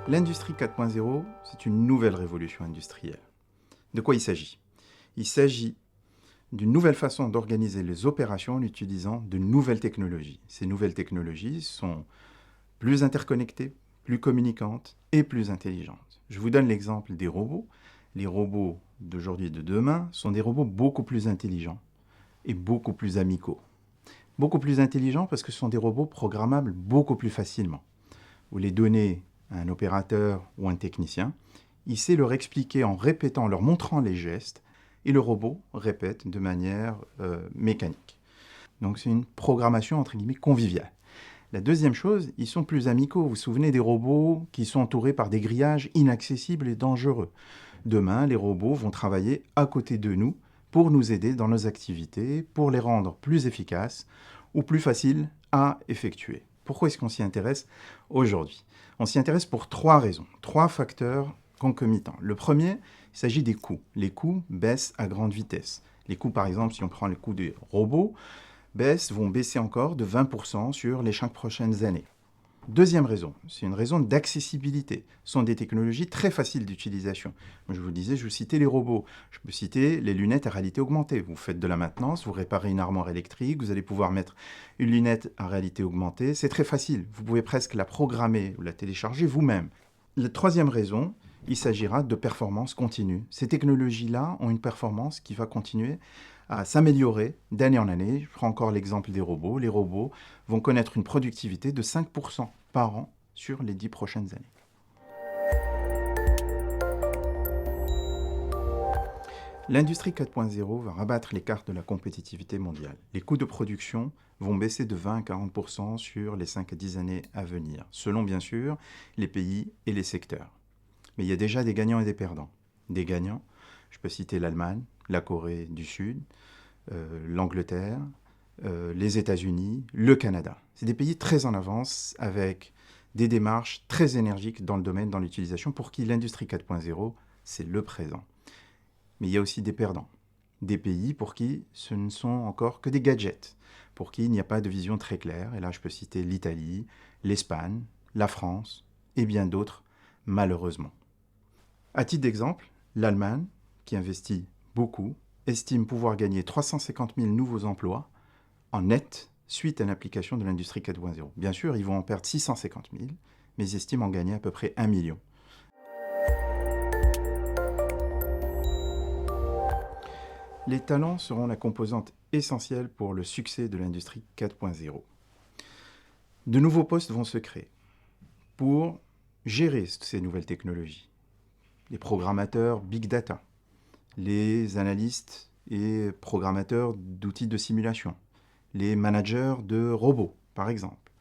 L'industrie 4.0, c'est une nouvelle révolution industrielle. De quoi il s'agit? Il s'agit d'une nouvelle façon d'organiser les opérations en utilisant de nouvelles technologies. Ces nouvelles technologies sont plus interconnectées, plus communicantes et plus intelligentes. Je vous donne l'exemple des robots. Les robots d'aujourd'hui et de demain sont des robots beaucoup plus intelligents et beaucoup plus amicaux. Beaucoup plus intelligents parce que ce sont des robots programmables beaucoup plus facilement. Vous les donnez à un opérateur ou un technicien, il sait leur expliquer en répétant, leur montrant les gestes, et le robot répète de manière mécanique. Donc c'est une programmation entre guillemets conviviale. La deuxième chose, ils sont plus amicaux. Vous vous souvenez des robots qui sont entourés par des grillages inaccessibles et dangereux. Demain, les robots vont travailler à côté de nous pour nous aider dans nos activités, pour les rendre plus efficaces ou plus faciles à effectuer. Pourquoi est-ce qu'on s'y intéresse aujourd'hui? On s'y intéresse pour trois raisons, trois facteurs concomitants. Le premier, il s'agit des coûts. Les coûts baissent à grande vitesse. Les coûts, par exemple, si on prend les coûts des robots, vont baisser encore de 20% sur les 5 prochaines années. Deuxième raison, c'est une raison d'accessibilité. Ce sont des technologies très faciles d'utilisation. Je vous disais, je vous citais les robots. Je peux citer les lunettes à réalité augmentée. Vous faites de la maintenance, vous réparez une armoire électrique, vous allez pouvoir mettre une lunette à réalité augmentée. C'est très facile. Vous pouvez presque la programmer ou la télécharger vous-même. La troisième raison, il s'agira de performance continue. Ces technologies-là ont une performance qui va continuer à s'améliorer d'année en année. Je prends encore l'exemple des robots. Les robots vont connaître une productivité de 5% par an sur les 10 prochaines années. L'industrie 4.0 va rabattre les cartes de la compétitivité mondiale. Les coûts de production vont baisser de 20 à 40% sur les 5 à 10 années à venir, selon bien sûr les pays et les secteurs. Mais il y a déjà des gagnants et des perdants. Des gagnants, je peux citer l'Allemagne, la Corée du Sud, l'Angleterre, les États-Unis, le Canada. C'est des pays très en avance avec des démarches très énergiques dans le domaine, dans l'utilisation, pour qui l'industrie 4.0, c'est le présent. Mais il y a aussi des perdants. Des pays pour qui ce ne sont encore que des gadgets, pour qui il n'y a pas de vision très claire. Et là, je peux citer l'Italie, l'Espagne, la France et bien d'autres, malheureusement. À titre d'exemple, l'Allemagne, qui investit beaucoup, estime pouvoir gagner 350 000 nouveaux emplois en net suite à l'application de l'industrie 4.0. Bien sûr, ils vont en perdre 650 000, mais ils estiment en gagner à peu près 1 million. Les talents seront la composante essentielle pour le succès de l'industrie 4.0. De nouveaux postes vont se créer pour gérer ces nouvelles technologies. Les programmateurs Big Data, les analystes et programmateurs d'outils de simulation, les managers de robots, par exemple,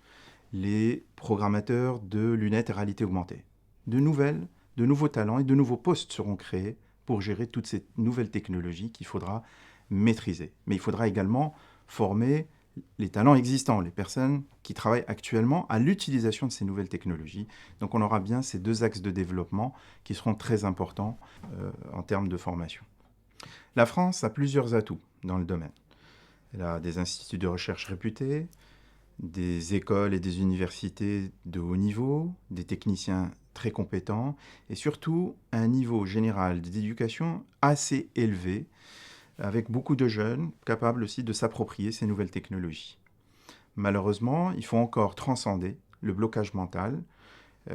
les programmateurs de lunettes à réalité augmentée. De nouveaux talents et de nouveaux postes seront créés pour gérer toutes ces nouvelles technologies qu'il faudra maîtriser. Mais il faudra également former les talents existants, les personnes qui travaillent actuellement à l'utilisation de ces nouvelles technologies. Donc on aura bien ces deux axes de développement qui seront très importants en termes de formation. La France a plusieurs atouts dans le domaine. Elle a des instituts de recherche réputés, des écoles et des universités de haut niveau, des techniciens très compétents et surtout un niveau général d'éducation assez élevé, avec beaucoup de jeunes capables aussi de s'approprier ces nouvelles technologies. Malheureusement, il faut encore transcender le blocage mental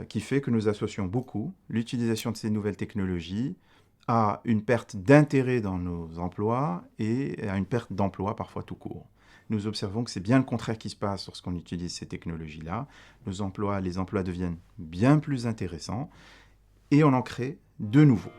qui fait que nous associons beaucoup l'utilisation de ces nouvelles technologies à une perte d'intérêt dans nos emplois et à une perte d'emploi parfois tout court. Nous observons que c'est bien le contraire qui se passe lorsqu'on utilise ces technologies-là. Les emplois deviennent bien plus intéressants et on en crée de nouveaux.